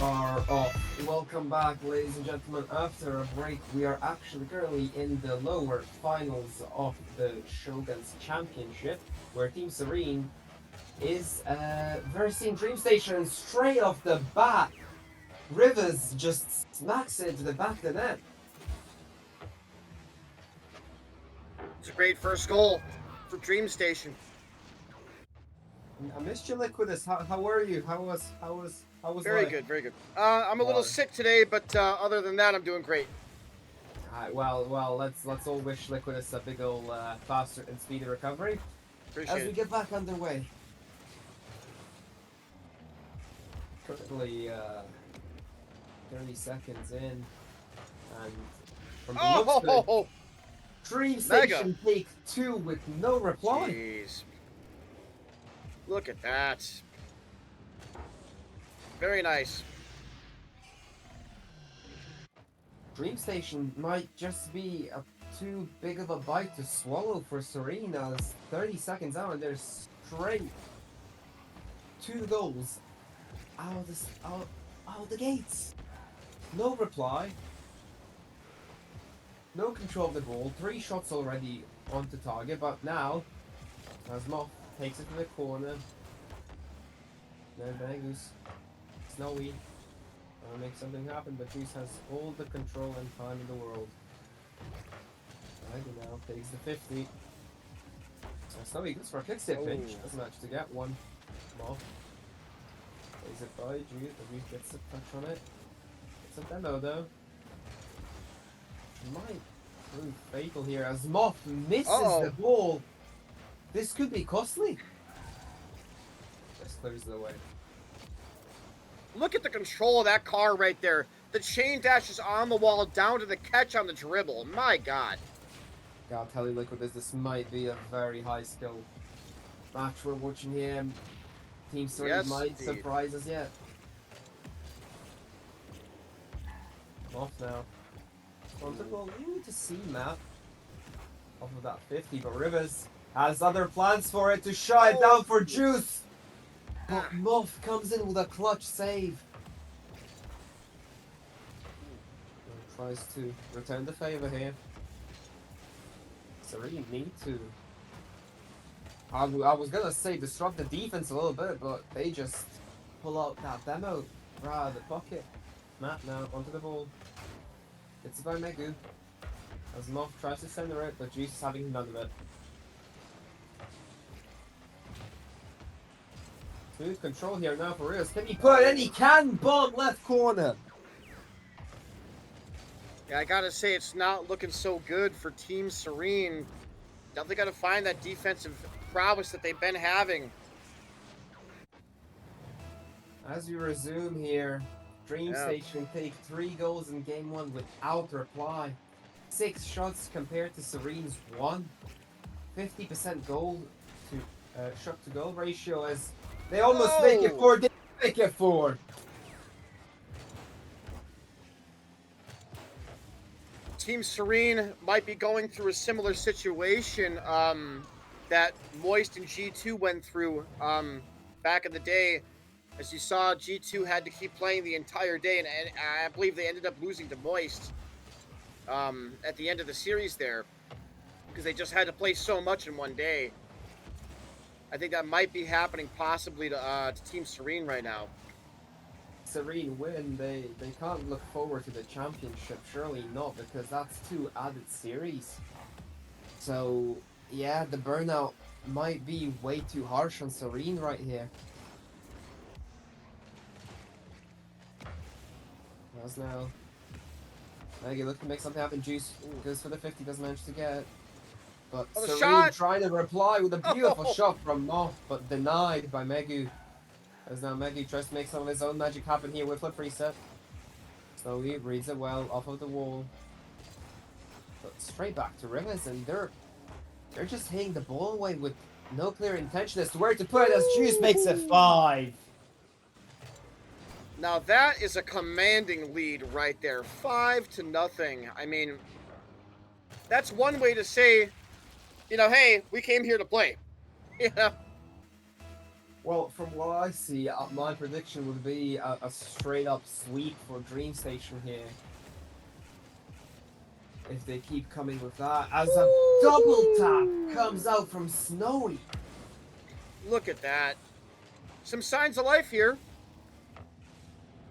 are off. Welcome back, ladies and gentlemen. After a break, we are actually currently in the lower finals of the Shoguns Championship, where Team Serene is versing Dreamstation straight off the bat. Rivers just smacks it into the back of the net. It's a great first goal for Dreamstation. I missed you, Liquidus. How are you? How was Very life? good, very good. I'm a little sick today, but other than that, I'm doing great. Well, let's all wish Liquidus a big ol' faster and speedy recovery as Appreciate we it. get back underway. Currently, 30 seconds in, and from the looks of it, Oh, mega! Dreamstation take two with no reply. Jeez, look at that. Very nice. Dreamstation might just be too big of a bite to swallow for Serene as 30 seconds out and they're straight two goals out the gates. No reply. No control of the ball. 3 shots already onto target, but now Asmoff takes it to the corner. No Vegas. Snowy. Make something happen, but Juice has all the control and time in the world. Maggie now takes the 50. Snowy goes for a kick step pinch. Doesn't manage to get one. Moff. Plays it by Juice, but Juice gets a touch on it. It's a demo though. Might prove fatal here as Moth misses the ball. This could be costly. Just clears it away. Look at the control of that car right there. The chain dash is on the wall, down to the catch on the dribble. My God. I'll tell you, Liquid, this might be a very high skill match we're watching here. Team Serene might surprise us yet. Off now. Well, you need to see map off of that 50, but Rivers has other plans for it to shut it down for Juice. But Moth comes in with a clutch save. And tries to return the favor here. Serene need to. I was gonna say disrupt the defense a little bit, but they just pull out that demo right out of the pocket. Matt now onto the ball. It's by Megu. As Moth tries to center it, but Juice is having none of it. Smooth control here now for Rios. Can he put it in? He can! Bomb left corner! Yeah, I gotta say, it's not looking so good for Team Serene. Definitely gotta find that defensive prowess that they've been having. As we resume here, Dreamstation take 3 goals in game 1 without reply. 6 shots compared to Serene's 1. 50% goal to shot to goal ratio as they almost make it 4. Didn't make it 4. Team Serene might be going through a similar situation that Moist and G2 went through back in the day. As you saw, G2 had to keep playing the entire day, and I believe they ended up losing to Moist at the end of the series there because they just had to play so much in one day. I think that might be happening possibly to Team Serene right now. Serene win, they can't look forward to the championship, surely not, because that's 2 added series. So, yeah, the burnout might be way too harsh on Serene right here. As now, Maggie looking to make something happen. Juice goes for the 50, doesn't manage to get it. But Serene trying to reply with a beautiful shot from Moth, but denied by Megu. As now Megu tries to make some of his own magic happen here with flip reset. Slowly reads it well off of the wall. But straight back to Rivers, and they're just hitting the ball away with no clear intention as to where to put it as Juice makes it 5. Now that is a commanding lead right there. 5-0. I mean, that's one way to say, hey, we came here to play. Well, from what I see, my prediction would be a straight up sweep for Dreamstation here. If they keep coming with that, as a double tap comes out from Snowy. Look at that. Some signs of life here.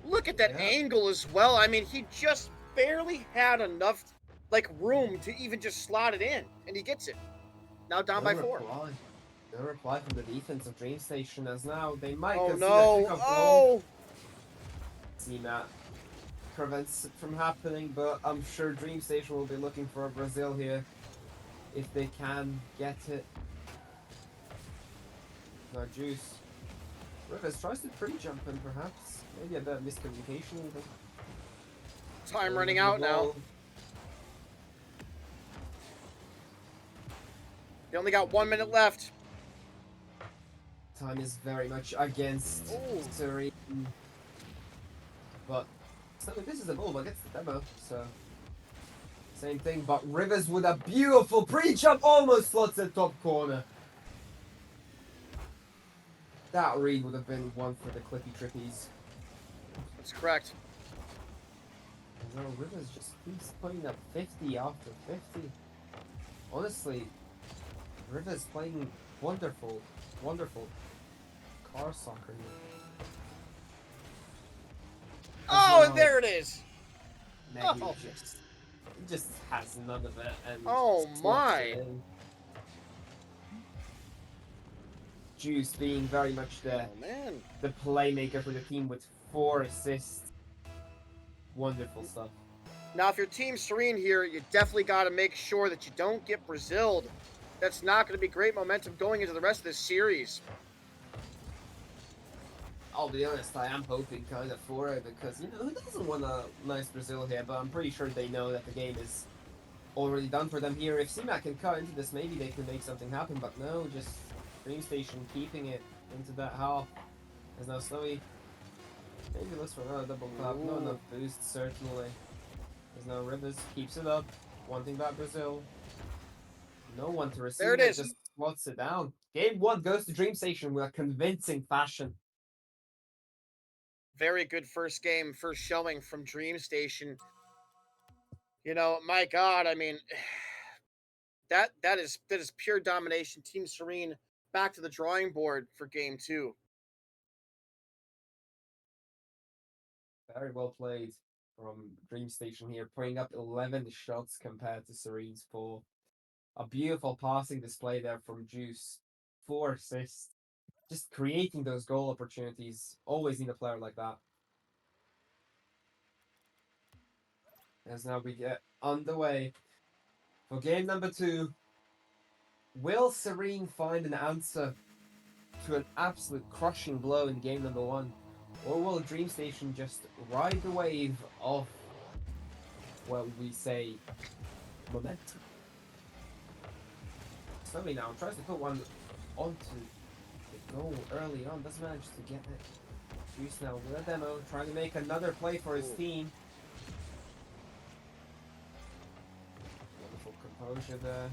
Look at that Yeah, angle as well. I mean, he just barely had enough like room to even just slot it in, and he gets it. Now down no by 4. reply. No reply from the defense of Dreamstation, as now they might Oh concede a no. pick-up goal. Oh. See that prevents it from happening, but I'm sure Dreamstation will be looking for a Brazil here if they can get it. No juice. Rivers tries to pre-jump in, perhaps. Maybe a bit of miscommunication even. Time running out now. They only got 1 minute left. Time is very much against Serene. But this is the ball, but gets the demo, so same thing. But Rivers with a beautiful pre-jump almost slots the top corner. That read would have been one for the Clippy Trippies. That's correct. No, Rivers just keeps putting up 50 after 50. Honestly, Rivers playing wonderful, wonderful car soccer here. Oh, and there it is. Maggie Oh. just has none of it. And Oh my. Juice being very much the playmaker for the team with 4 assists. Wonderful stuff. Now, if you're Team Serene here, you definitely got to make sure that you don't get Braziled. That's not going to be great momentum going into the rest of this series. I'll be honest, I am hoping kind of for it because, who doesn't want a nice Brazil here? But I'm pretty sure they know that the game is already done for them here. If CMAC can cut into this, maybe they can make something happen. But no, just Dreamstation keeping it into that half. There's no Snowy. Maybe looks for another double clap. No enough boost, certainly. There's no Rivers. Keeps it up. Wanting that Brazil. No one to receive. There it is. Just slots it down. Game 1 goes to Dreamstation with a convincing fashion. Very good first game, first showing from Dreamstation. My God, I mean, that is pure domination. Team Serene back to the drawing board for game 2. Very well played from Dreamstation here, putting up 11 shots compared to Serene's 4. A beautiful passing display there from Juice. 4 assists. Just creating those goal opportunities. Always need a player like that. As now we get underway for game number 2. Will Serene find an answer to an absolute crushing blow in game number 1? Or will Dreamstation just ride the wave of, well, we say, momentum? Snowy now tries to put one onto the goal early on, doesn't manage to get it. Juice now with a demo, trying to make another play for his team. Wonderful composure there.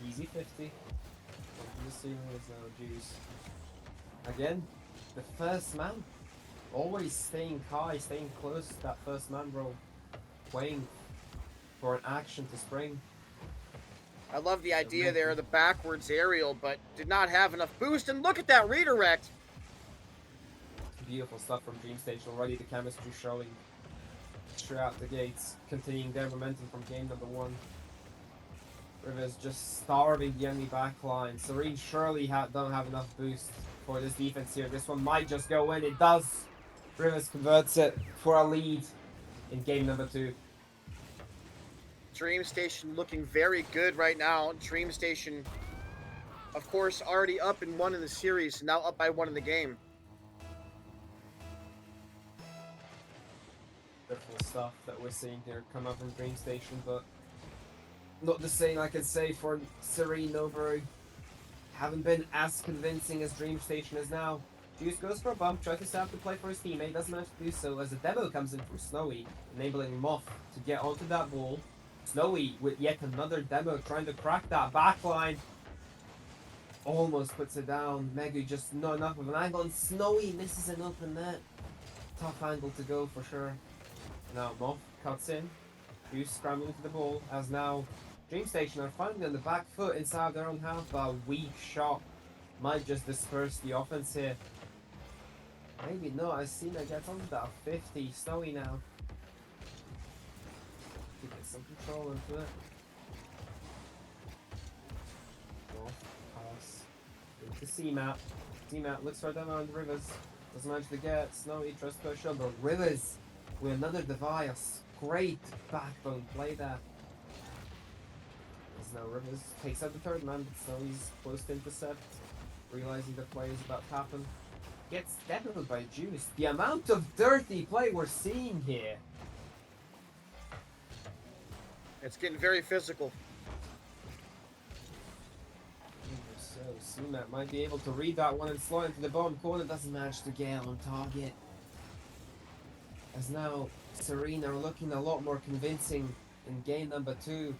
Easy 50. Onto the ceiling is now Juice. Again, the first man. Always staying high, staying close to that first man role. Waiting for an action to spring. I love the idea there, the backwards aerial, but did not have enough boost. And look at that redirect. Beautiful stuff from Dreamstation already. The chemistry showing straight out the gates, continuing their momentum from game number 1. Rivers just starving the enemy backline. Serene surely don't have enough boost for this defense here. This one might just go in. It does. Rivers converts it for a lead in game number 2. Dreamstation looking very good right now. Dreamstation, of course, already up in 1 in the series, now up by 1 in the game. Beautiful stuff that we're seeing here come up from Dreamstation, but not the same I can say for Serene Noboru. Haven't been as convincing as Dreamstation is now. Juice goes for a bump, tries to set up the play for his teammate, doesn't manage to do so as a demo comes in from Snowy, enabling Moth to get onto that ball. Snowy with yet another demo trying to crack that backline. almost puts it down. Megu just not enough of an angle, and Snowy misses an open net. Tough angle to go for sure. Now Moth cuts in. Juice scrambling to the ball, as now Dreamstation are finally on the back foot inside their own half, but a weak shot might just disperse the offense here. Maybe not, as Cena gets on that 50. Snowy now. To get some control into it. North pass into C-Map. C-Map looks for them on Rivers. Doesn't manage to get. Snowy tries to push over. Rivers with another device. Great backbone play there. As now Rivers takes out the third man, but Snowy's close to intercept. Realizing the play is about to happen. Gets deadlifted by Juice. The amount of dirty play we're seeing here. It's getting very physical. So C-Map might be able to read that one and slot into the bottom corner. Doesn't manage to get on target. As now Serene are looking a lot more convincing in game number 2.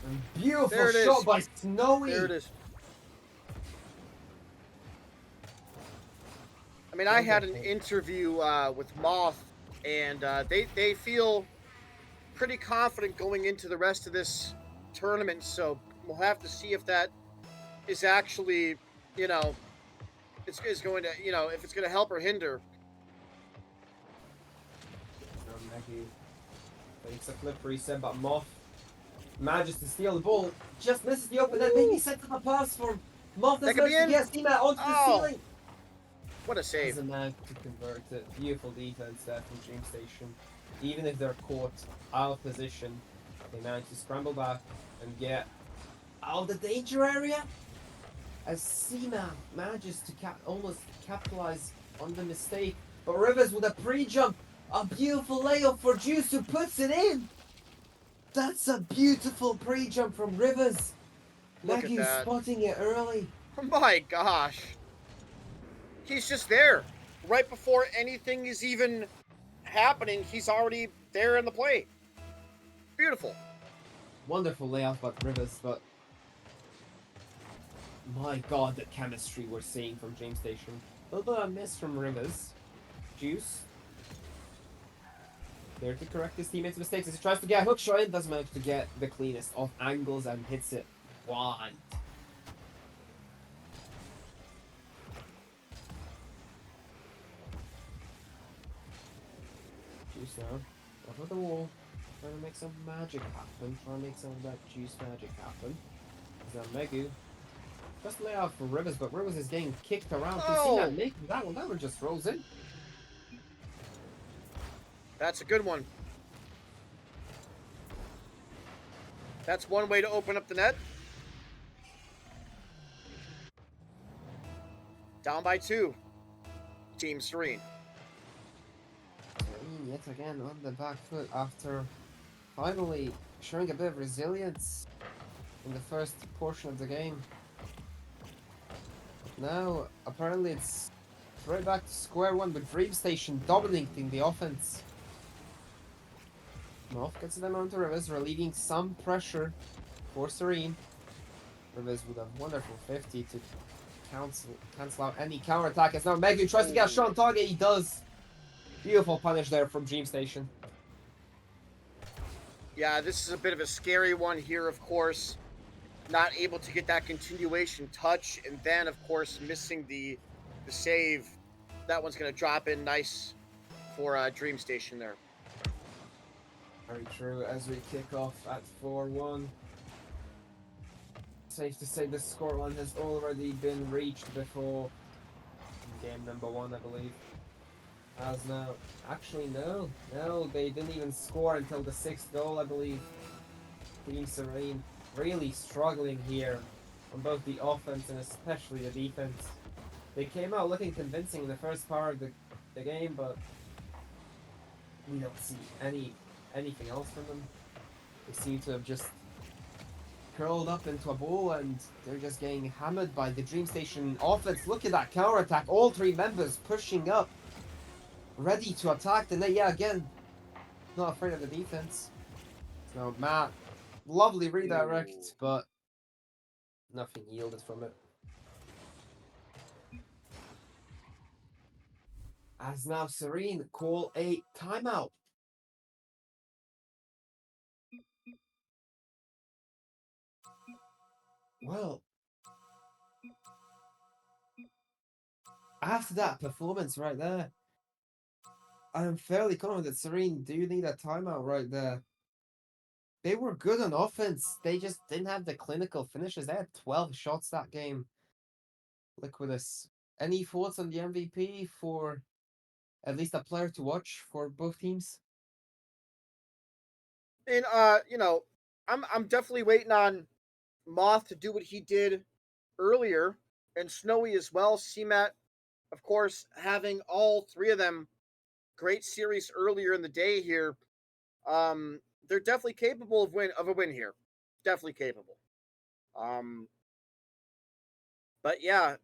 And beautiful shot by Snowy. There it is. I mean, I had an interview with Moth, and they feel pretty confident going into the rest of this tournament. So we'll have to see if that is actually, you know, is going to, you know, if it's going to help or hinder. Takes a flip reset, but Moth manages to steal the ball. Just misses the open net. Maybe sets up a pass for Moth. That could be in. Yes, C-Map onto the ceiling. What a save. Doesn't manage to convert it. Beautiful defense there from Dreamstation. Even if they're caught out of position, they manage to scramble back and get out of the danger area. As C-Map manages to almost capitalize on the mistake. But Rivers with a pre-jump. A beautiful layup for Juice, who puts it in. That's a beautiful pre-jump from Rivers. Look at that. Spotting it early. Oh my gosh. He's just there. Right before anything is even happening, he's already there in the play. Beautiful. Wonderful layout by Rivers, but my god, the chemistry we're seeing from Dreamstation. A little bit of a miss from Rivers. Juice. There to correct his teammates' mistakes as he tries to get a hook shot in. Doesn't manage to get the cleanest of angles and hits it wide. Juice now. Over the wall. Trying to make some magic happen. Trying to make some of that Juice magic happen. There's now Megu. Just lay out for Rivers, but Rivers is getting kicked around. You see that Nick? That one just rolls in. That's a good one. That's one way to open up the net. Down by 2. Team Serene. Serene yet again on the back foot after finally showing a bit of resilience in the first portion of the game. Now, apparently it's right back to square one with Dreamstation dominating the offense. Moth gets them onto Rivers, relieving some pressure for Serene. Rivers with a wonderful 50 to cancel out any counterattack. As now Megu tries to get a shot on target. He does. Beautiful punish there from Dreamstation. Yeah, this is a bit of a scary one here, of course. Not able to get that continuation touch, and then, of course, missing the save. That one's going to drop in nice for Dreamstation there. Very true, as we kick off at 4-1. Safe to say the scoreline has already been reached before game number 1, I believe. As now, actually no, they didn't even score until the 6th goal, I believe. Team Serene really struggling here on both the offense and especially the defense. They came out looking convincing in the first part of the game, but we don't see anything else from them. They seem to have just curled up into a ball and they're just getting hammered by the Dreamstation offense. Look at that counter attack. All 3 members pushing up, ready to attack the net. Yeah, again, not afraid of the defense. So Matt Lovely redirect, Ooh. but nothing yielded from it. As now Serene call a timeout. Well, after that performance right there, I'm fairly confident that Serene do need a timeout right there. They were good on offense. They just didn't have the clinical finishes. They had 12 shots that game. Liquidus. Any thoughts on the MVP for at least a player to watch for both teams? And I'm definitely waiting on Moth to do what he did earlier, and Snowy as well. CMAT, of course, having all three of them great series earlier in the day here. They're definitely capable of a win here. Definitely capable. Um, but yeah,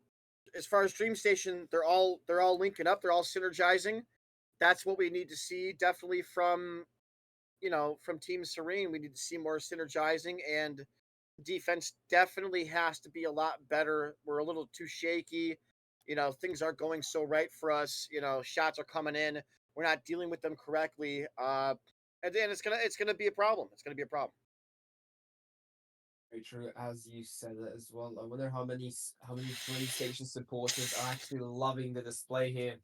as far as Dreamstation, they're all linking up. They're all synergizing. That's what we need to see. Definitely from Team Serene, we need to see more synergizing, and defense definitely has to be a lot better. We're a little too shaky. Things aren't going so right for us. Shots are coming in. We're not dealing with them correctly. And then it's gonna be a problem. It's gonna be a problem. Very true, as you said it as well. I wonder how many Dreamstation supporters are actually loving the display here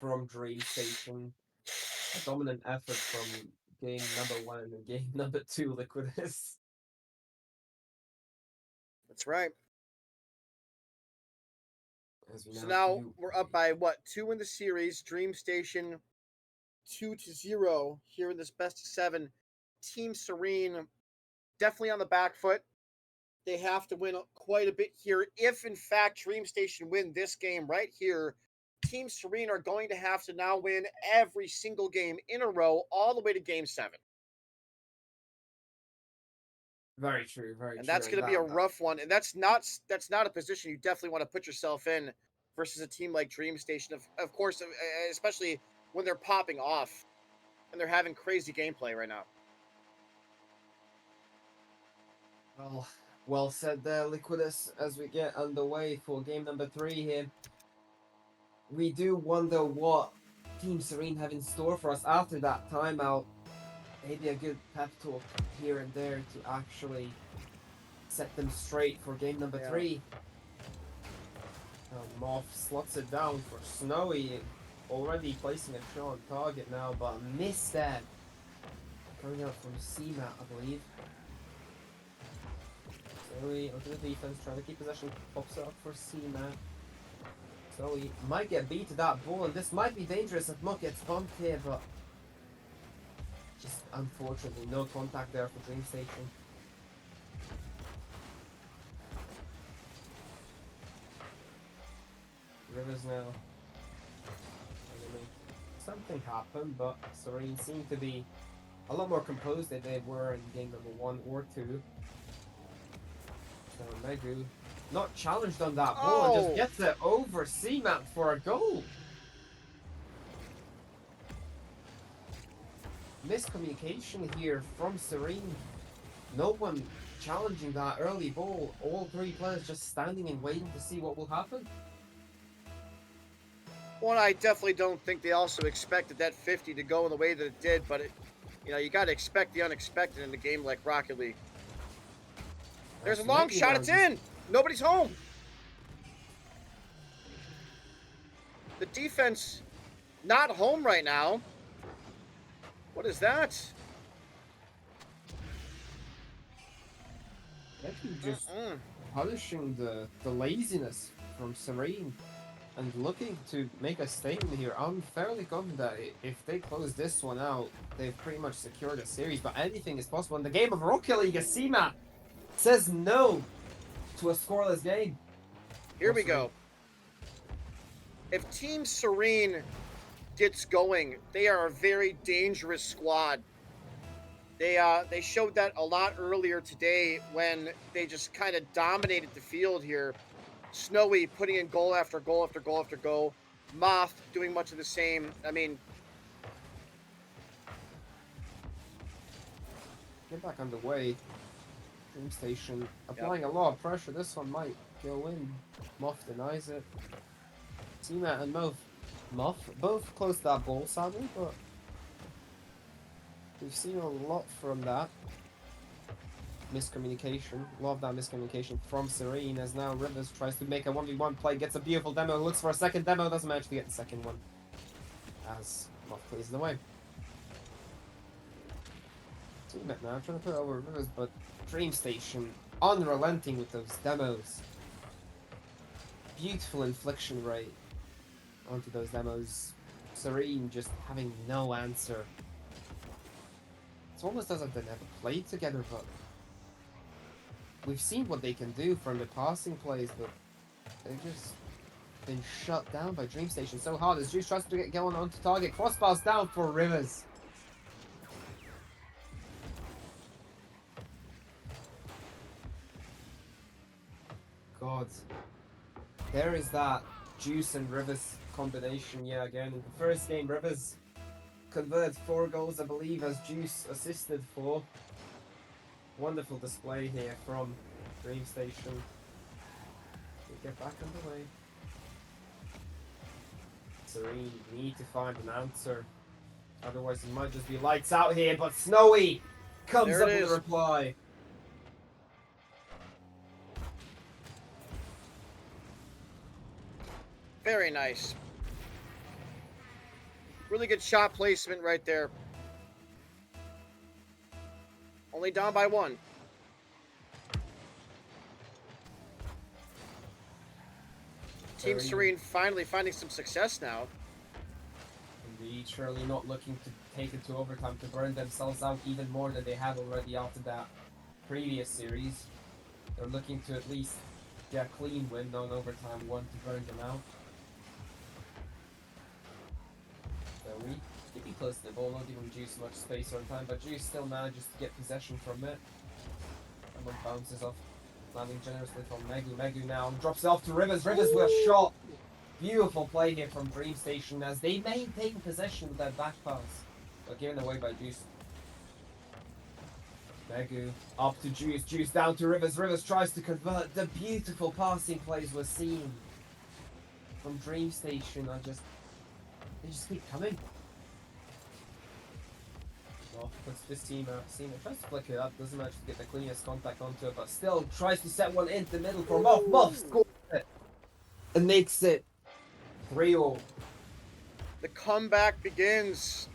from Dreamstation. A dominant effort from game number one and game number two, Liquidus. That's right. As we So now now view. we're up by what, two in the series. Dreamstation 2-0 here in this best of seven. Team Serene definitely on the back foot. They have to win quite a bit here. If in fact Dreamstation win this game right here, Team Serene are going to have to now win every single game in a row, all the way to Game 7. Very true, very And true. that's And going to be a that rough one. And that's not a position you definitely want to put yourself in versus a team like Dreamstation. Of course, especially when they're popping off and they're having crazy gameplay right now. well, well said there, Liquidus. As we get underway for game number three here, we do wonder what Team Serene have in store for us after that timeout. Maybe a good pep talk here and there to actually set them straight for game number Yeah. three. Moth slots it down for Snowy, already placing a shot on target now, but missed that. Coming out from CMAT, I believe. Snowy onto the defense, trying to keep possession, pops it up for CMAT. Snowy might get beat to that ball, and this might be dangerous if Muck gets bumped here, but just unfortunately no contact there for Dreamstation. Rivers now. Something happened, but Serene seemed to be a lot more composed than they were in game number 1 or 2. So Megu not challenged on that ball and just gets it over CMAT for a goal. Miscommunication here from Serene. No one challenging that early ball. All three players just standing and waiting to see what will happen. Well, I definitely don't think they also expected that 50 to go in the way that it did, but you got to expect the unexpected in a game like Rocket League. There's a long shot. It's in. Nobody's home. The defense not home right now. What is that? Actually just punishing the laziness from Serene and looking to make a statement here. I'm fairly confident that if they close this one out, they've pretty much secured a series, but anything is possible. In the game of Rocket League, CMAT says no to a scoreless game. Here we go. If Team Serene gets going, they are a very dangerous squad. They showed that a lot earlier today when they just kind of dominated the field here. Snowy putting in goal after goal after goal after goal. Moth doing much of the same. I mean, Get back underway. Dreamstation applying a lot of pressure. This one might go in. Muff denies it. Seamat and Muff both close to that ball, sadly, but we've seen a lot from that miscommunication. A lot of that miscommunication from Serene, as now Rivers tries to make a 1v1 play, gets a beautiful demo, looks for a second demo, doesn't manage to get the second one, as Muff plays it away. Teammate now trying to put it over Rivers, but Dreamstation unrelenting with those demos. Beautiful infliction rate onto those demos. Serene just having no answer. It's almost as if they never played together, but we've seen what they can do from the passing plays, but they've just been shut down by Dreamstation so hard as Juice tries to get going onto target. Crossbars down for Rivers. God. There is that Juice and Rivers combination, yeah, again. In the first game, Rivers converted 4 goals, I believe, as Juice assisted 4. Wonderful display here from Dreamstation. We get back underway. Serene need to find an answer. Otherwise it might just be lights out here, but Snowy comes up with a reply. Very nice. Really good shot placement right there. Only down by 1. Team Serene finally finding some success now. Indeed, surely not looking to take it to overtime to burn themselves out even more than they have already after that previous series. They're looking to at least get a clean win on overtime 1 to burn them out. So we keep it close to the ball, not giving Juice much space or time, but Juice still manages to get possession from it. And one bounces off, landing generously from Megu. Megu now drops it off to Rivers. Rivers with a shot. Beautiful play here from Dreamstation as they maintain possession with that back pass, but given away by Juice. Megu up to Juice. Juice down to Rivers. Rivers tries to convert. The beautiful passing plays we're seeing from Dreamstation are just, they just keep coming. Well, puts this team out. Seamat tries to flick it up, doesn't manage to get the cleanest contact onto it, but still tries to set one into the middle for Muff. Muff scores it and makes it 3-0. The comeback begins.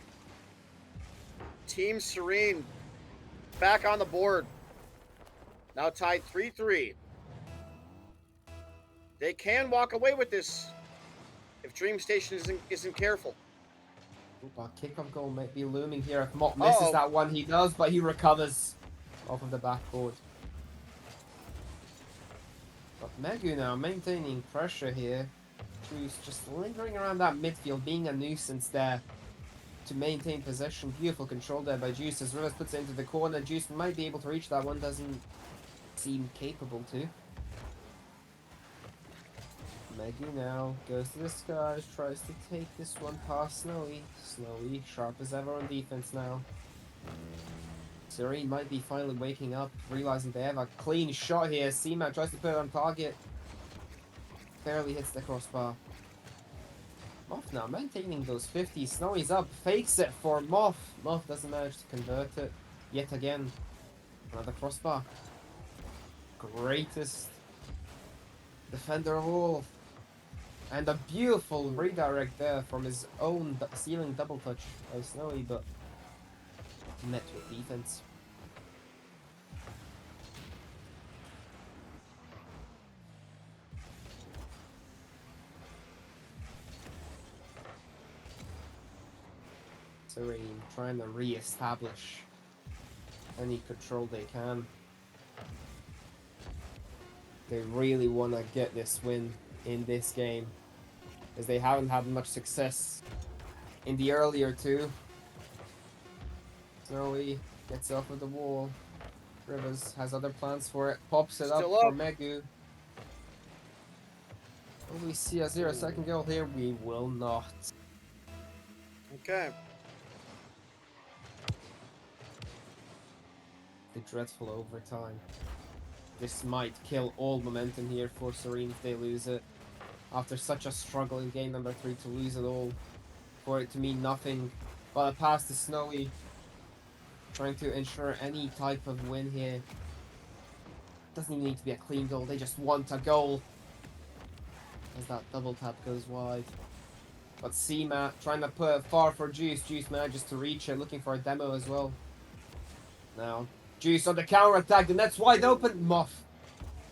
Team Serene back on the board. Now tied 3-3. They can walk away with this if Dreamstation isn't careful. A kickoff goal might be looming here if Mott misses that one. He does, but he recovers off of the backboard. But Megu now maintaining pressure here. Juice just lingering around that midfield, being a nuisance there to maintain possession. Beautiful control there by Juice as Rivers puts it into the corner. Juice might be able to reach that one, doesn't seem capable to. Megu now goes to the skies, tries to take this one past Snowy. Snowy, sharp as ever on defense now. Serene might be finally waking up, realizing they have a clean shot here. Seamat tries to put it on target. Barely hits the crossbar. Muff now maintaining those 50s. Snowy's up, fakes it for Muff. Muff doesn't manage to convert it yet again. Another crossbar. Greatest defender of all. And a beautiful redirect there from his own ceiling double touch by Snowy, but met with defense. Serene trying to re-establish any control they can. They really want to get this win in this game, as they haven't had much success in the earlier 2. Snowy gets off of the wall. Rivers has other plans for it. Pops it up for Megu. Will we see a 0-second goal here? We will not. Okay. the dreadful overtime. This might kill all momentum here for Serene if they lose it. After such a struggle in game number 3 to lose it all, for it to mean nothing but a pass to Snowy, trying to ensure any type of win here. Doesn't even need to be a clean goal, they just want a goal. As that double tap goes wide. But C-Matt trying to put it far for Juice. Juice manages to reach it, looking for a demo as well. Now, Juice on the counter attack, the net's wide open. Muff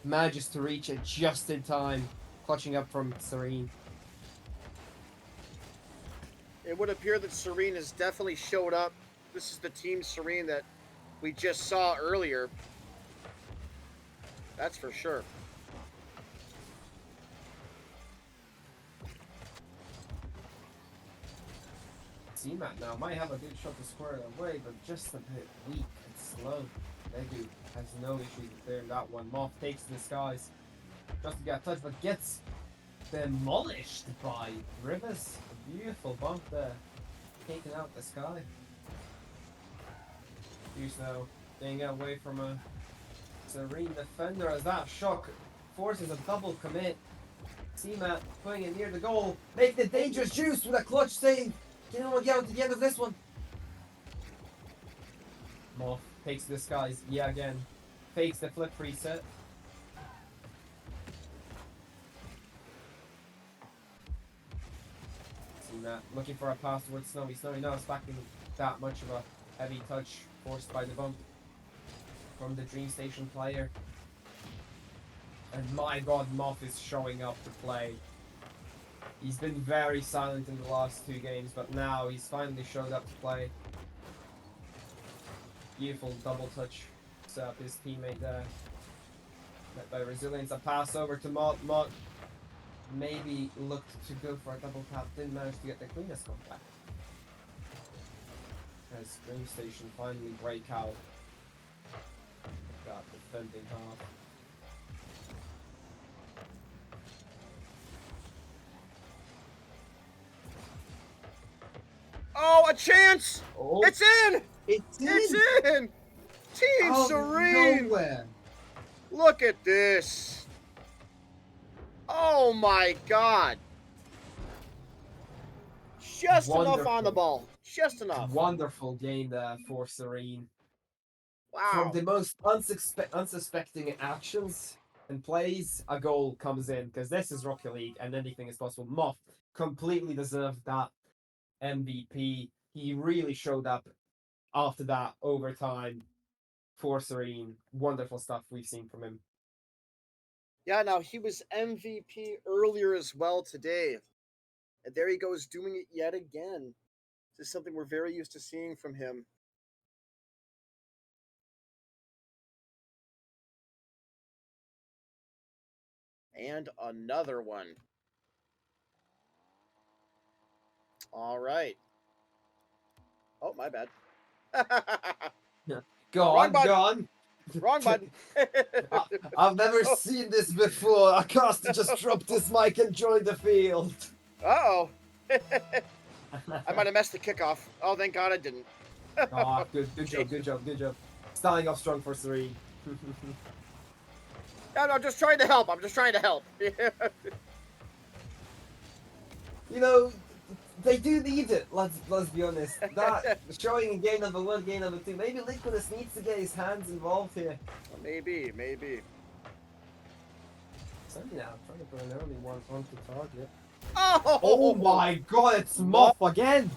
manages to reach it just in time, clutching up from Serene. It would appear that Serene has definitely showed up. This is the team Serene that we just saw earlier. That's for sure. C-Matt now might have a good shot to square it away, but just a bit weak and slow. Negu has no issues with clearing that one. Moth takes the skies just to get a touch, but gets demolished by Rivers. A beautiful bump there, taking out the sky. Juice now getting away from a Serene defender as that shock forces a double commit. C-Matt putting it near the goal, making it dangerous. Juice with a clutch save. Can anyone get out to the end of this one? Moth takes the skies, yeah again. Fakes the flip reset. C-Matt looking for a pass towards Snowy. Snowy not expecting that much of a heavy touch forced by the bump from the Dreamstation player. And my god, Moth is showing up to play. He's been very silent in the last 2 games, but now he's finally showed up to play. Beautiful double touch. Set up his teammate there. Met by Resilience. A pass over to Mott. Mott maybe looked to go for a double tap. Didn't manage to get the cleanest contact. As Dreamstation finally break out. Got defending half. Oh, a chance! Oh, It's in! it's in! It's in! Team Serene! Nowhere. Look at this! Oh my god! Just enough on the ball. Just enough. Wonderful game there for Serene. Wow. From the most unsuspecting actions and plays, a goal comes in, because this is Rocket League and anything is possible. Moth completely deserved that MVP. He really showed up after that overtime for Serene. Wonderful stuff we've seen from him. Yeah, now he was MVP earlier as well today. And there he goes doing it yet again. This is something we're very used to seeing from him. And another one. All right. Oh, my bad. Wrong button. Gone. Wrong button. I've never seen this before. Acosta just dropped his mic and joined the field. Uh-oh. I might have messed the kickoff. Oh, thank God I didn't. Oh, good job. Starting off strong for Serene. No, just trying to help. I'm just trying to help. You know, they do need it. Let's be honest. That showing in game number 1, game number 2. Maybe Liquidus needs to get his hands involved here. Maybe. Something now, trying to put an early one onto target. Oh my god, it's Moth again!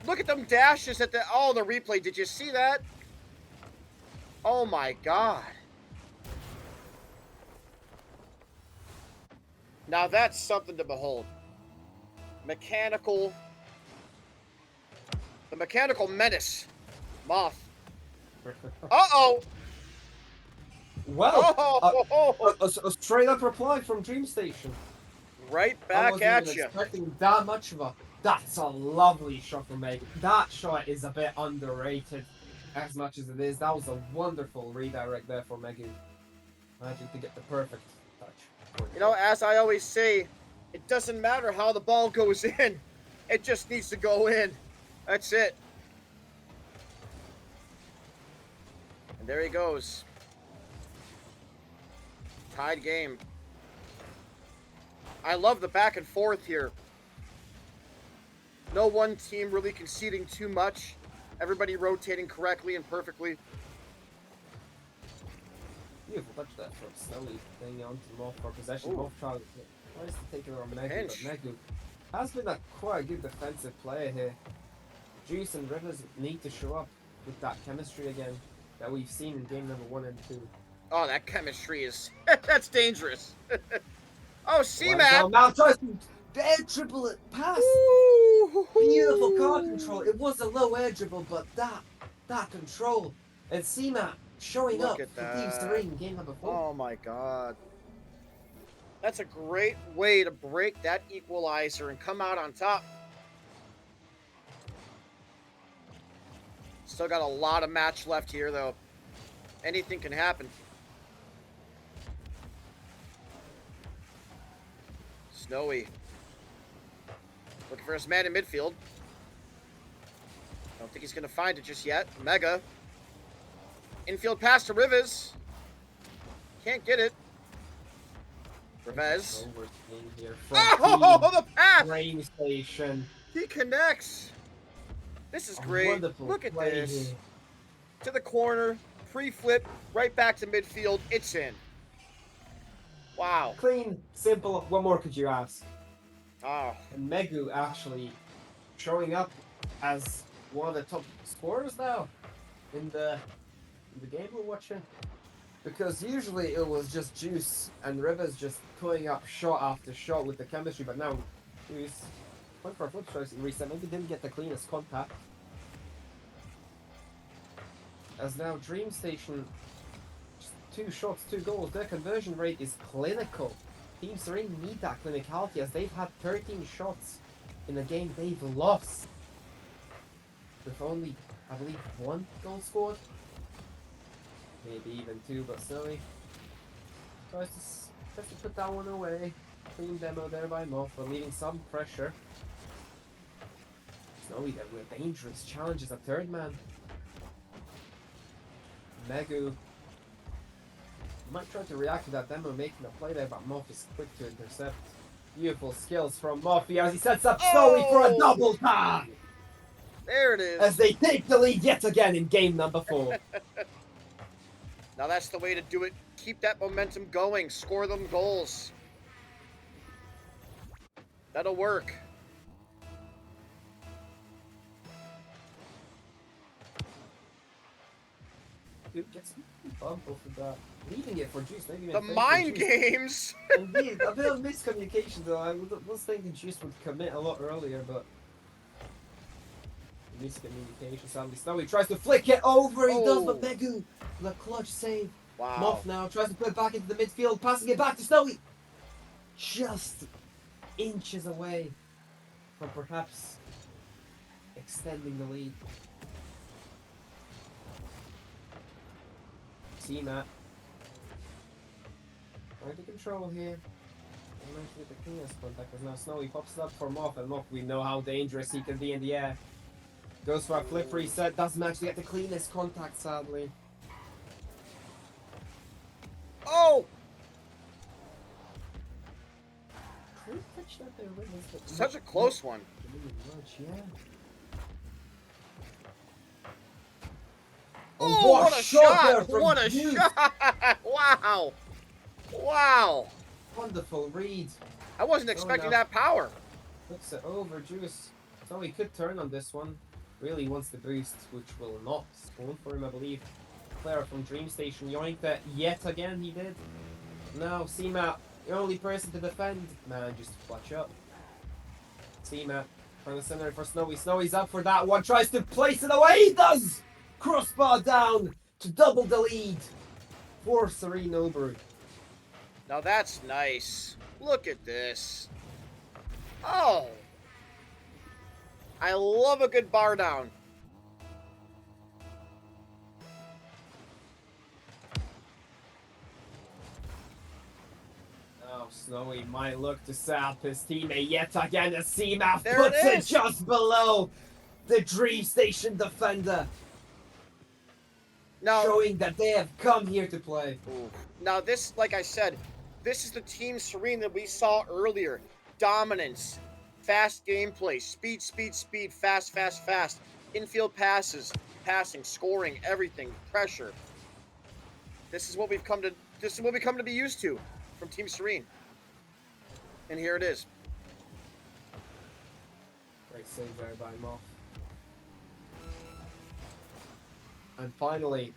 Look at them dashes at the replay. Did you see that? Oh my god. Now that's something to behold. The mechanical menace. Moth. Uh-oh! Well, a straight up reply from Dreamstation. Right I back at wasn't you. even expecting that much of a... That's a lovely shot from Megan. That shot is a bit underrated as much as it is. That was a wonderful redirect there for Megan. Managing to get the perfect touch. You know, as I always say, it doesn't matter how the ball goes in. It just needs to go in. That's it. And there he goes. Tied game. I love the back and forth here. No one team really conceding too much. Everybody rotating correctly and perfectly. Beautiful touch that from Snowy. Thing on to Moth for possession. Ooh. Moth tries to take it on Megu, Pinch. but Megu has been a quite good defensive player here. Juice and Rivers need to show up with that chemistry again that we've seen in game number 1 and 2. Oh, that chemistry is... that's dangerous. Oh, C-Mac! Now Mal tries to air dribble it past. Beautiful car control. It was a low air dribble, but that control. And C-Mac showing Look up at for that. Team Serene in game number 4. Oh my god. That's a great way to break that equalizer and come out on top. Still got a lot of match left here, though. Anything can happen. Snowy. Looking for his man in midfield. Don't think he's going to find it just yet. Mega. Infield pass to Rivers. Can't get it. Rivers. Oh, the pass! Dreamstation. He connects. This is great. Wonderful Look at play this. here. To the corner, pre-flip, right back to midfield. It's in. Wow. Clean, simple. What more could you ask? Oh, And Megu actually showing up as one of the top scorers now in the game we're watching. Because usually it was just Juice and Rivers just pulling up shot after shot with the chemistry, but now Juice went for a flip choice and reset. Maybe didn't get the cleanest contact. As now Dreamstation, just 2 shots, 2 goals. Their conversion rate is clinical. Team Serene need that clinicality as they've had 13 shots in a game they've lost. With only, I believe, 1 goal scored. Maybe even 2, but Snowy tries to put that one away. Clean demo there by Moth, but leaving some pressure. Snowy then with dangerous challenges a 3rd man. Megu might try to react to that demo, making a play there, but Moth is quick to intercept. Beautiful skills from Moffy as he sets up Snowy for a double tag! there it is. As they take the lead yet again in game number 4. Now that's the way to do it. Keep that momentum going. Score them goals. That'll work. Dude, get some bump off of that. Leaving it for Juice, maybe The mind games. Indeed, a bit of miscommunication though. I was thinking Juice would commit a lot earlier, but miscommunication. Sadly, Snowy tries to flick it over. He does, but Megu, the clutch save. Wow. Moth now tries to put it back into the midfield, passing it back to Snowy. Just inches away from perhaps extending the lead. See Matt. Trying to control here. I'm actually the cleanest contact because now Snowy pops it up for Moth, and Moth, we know how dangerous he can be in the air. Goes for a flip reset, doesn't actually get the cleanest contact, sadly. Oh! Could touch that there, Rivers, but Such a close one. Yeah. Oh, what a shot! there from What a Juice. shot! Wow! Wow! Wonderful read. I wasn't expecting that power. Looks it over, Juice. So he could turn on this one. Really wants the boost, which will not spawn for him, I believe. Player from Dreamstation yoinked it yet again, he did. Now, C-Map, the only person to defend. Man, just clutch up. C-Map, trying to send it for Snowy. Snowy's up for that one, tries to place it away, he does! Crossbar down to double the lead for Serene Noboru. Now that's nice. Look at this. Oh! I love a good bar down. Now Snowy might look to set up his teammate yet again as C-Map There puts it it is. just below the Dreamstation defender. Now, showing that they have come here to play. now this, like I said, this is the Team Serene that we saw earlier. Dominance, fast gameplay, speed, speed, speed, fast, fast, fast. Infield passes, passing, scoring, everything, pressure. This is what we've come to. This is what we come to be used to from Team Serene. And here it is. Great save there by Moth. And finally,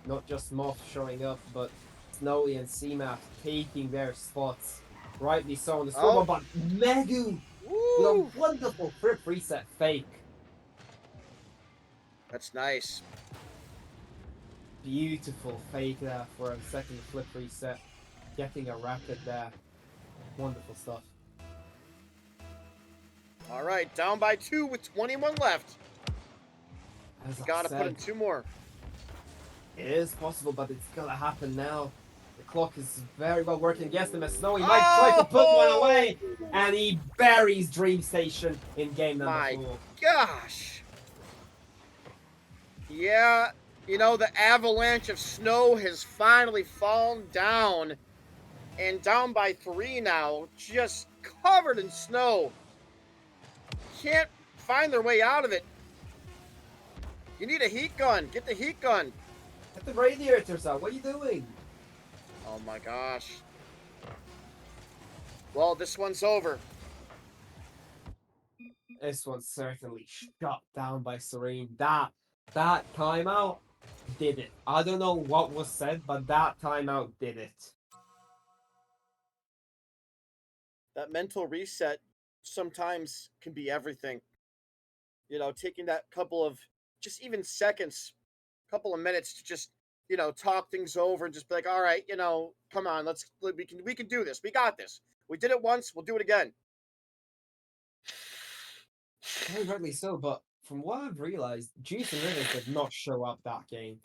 not just Moth showing up, but Snowy and CMAP taking their spots. Rightly so on the scoreboard, but Megu with a wonderful flip reset fake. That's nice. Beautiful fake there for a second flip reset. Getting a rapid there. Wonderful stuff. All right, down by 2 with 21 left. As I Gotta said, put in 2 more. it is possible, but it's gonna happen now. The clock is very well working against him as Snowy might try to put one away, and he buries Dreamstation in game number 4. Gosh. Yeah, you know, the avalanche of snow has finally fallen down. And down by 3 now, just covered in snow. Can't find their way out of it. You need a heat gun. Get the heat gun. Get the radiators out. What are you doing? Oh my gosh. Well, this one's over. This one's certainly shut down by Serene. That timeout did it. I don't know what was said, but that timeout did it. That mental reset sometimes can be everything. You know, taking that couple of just even seconds, couple of minutes to just, you know, talk things over and just be like, all right, you know, come on, we can do this. We got this. We did it once, we'll do it again. Very rightly so, but from what I've realized, Juice and Rivers did not show up that game.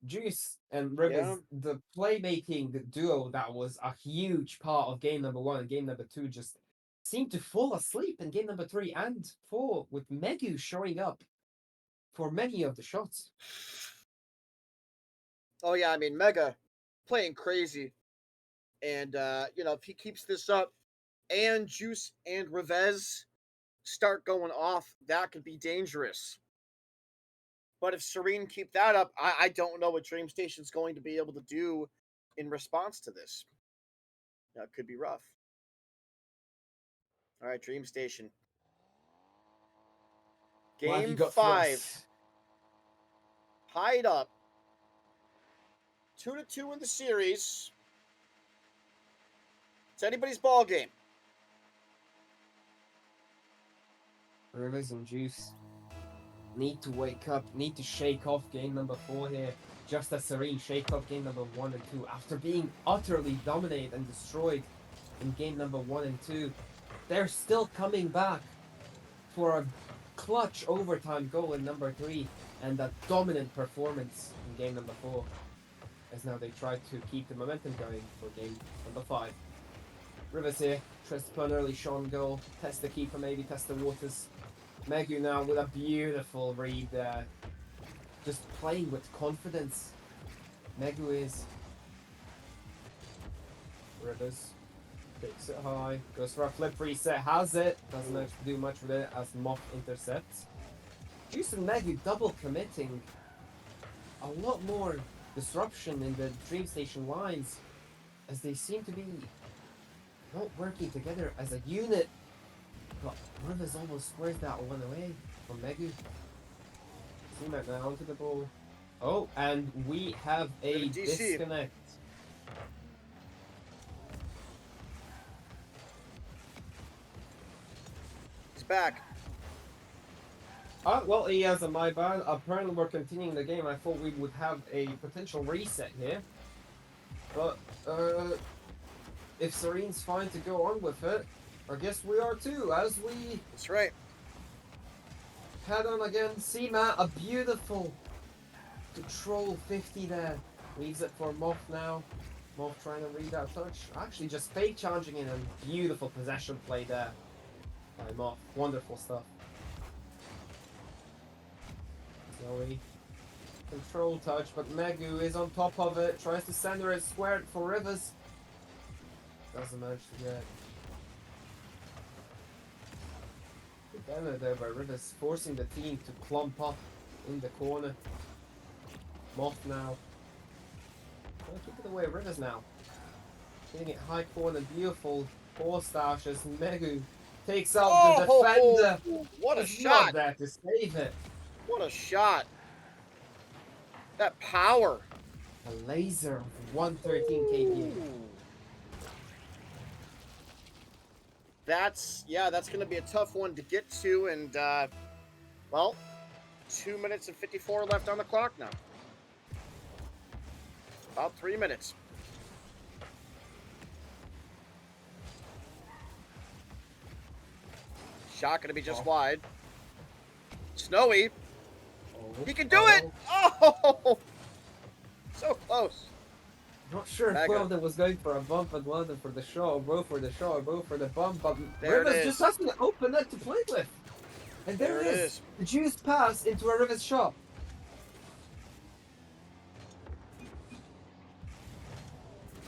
Juice and Rivers, the playmaking duo that was a huge part of game number 1 and game number 2, just seemed to fall asleep in game number 3 and 4, with Megu showing up for many of the shots. Oh yeah, I mean, Mega playing crazy. And you know, if he keeps this up and Juice and Rivez start going off, that could be dangerous. But if Serene keep that up, I don't know what Dreamstation's going to be able to do in response to this. That could be rough. All right, Dreamstation. Game 5. Tied up. 2-2 in the series. It's anybody's ball game. Rivers and Juice need to wake up, need to shake off game number 4 here, just as Serene shake off game number 1 and 2 after being utterly dominated and destroyed in game number 1 and 2. They're still coming back for a clutch overtime goal in number 3 and a dominant performance in game number 4, as now they try to keep the momentum going for game number 5. Rivers here tries to put an early shot on goal, test the keeper, maybe test the waters. Megu now with a beautiful read there. Just playing with confidence. Megu is. Rivers takes it high, goes for a flip reset, has it, doesn't have to do much with it as Moth intercepts. Juice and Megu double committing. A lot more disruption in the Dreamstation lines as they seem to be not working together as a unit. But Rivers almost squares that one away from Megu. CMAC now onto the ball. Oh, and we have a disconnect. He's back. Well, he has a my bad. Apparently we're continuing the game. I thought we would have a potential reset here. But, if Serene's fine to go on with it, I guess we are too, as we... That's right. Head on again. CMAT, a beautiful control 50 there. Leaves it for Moth now. Moth trying to read that touch. Actually just fake challenging in a beautiful possession play there by Moth. Wonderful stuff. Zoe Control touch, but Megu is on top of it. Tries to center it squared for Rivers. Doesn't manage to get it. Good demo there by Rivers, forcing the team to clump up in the corner. Moth now. Gonna keep it away Rivers now. Hitting it high corner, beautiful. 4 stashes. Megu takes out the defender. What a He's shot! not there to save it. What a shot! That power. A laser of 113 kPa. That's going to be a tough one to get to, and well, 2 minutes and 54 left on the clock now. About 3 minutes. Shot going to be just wide. Snowy. He can do it! Oh! So close. Not sure if Wilder was going for a bump and Wilder for the shot, or both for the shot, or both for the bump, but there Rivers just has to open net to play with. And there it is. The juice pass into a Rivers shot.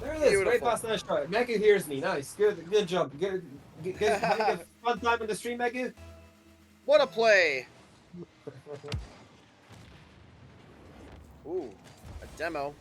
There it is. Beautiful. Great pass, nice shot. Megu hears me. Nice. Good job. Good. Having a fun time in the stream, Megu? What a play. Ooh, a demo.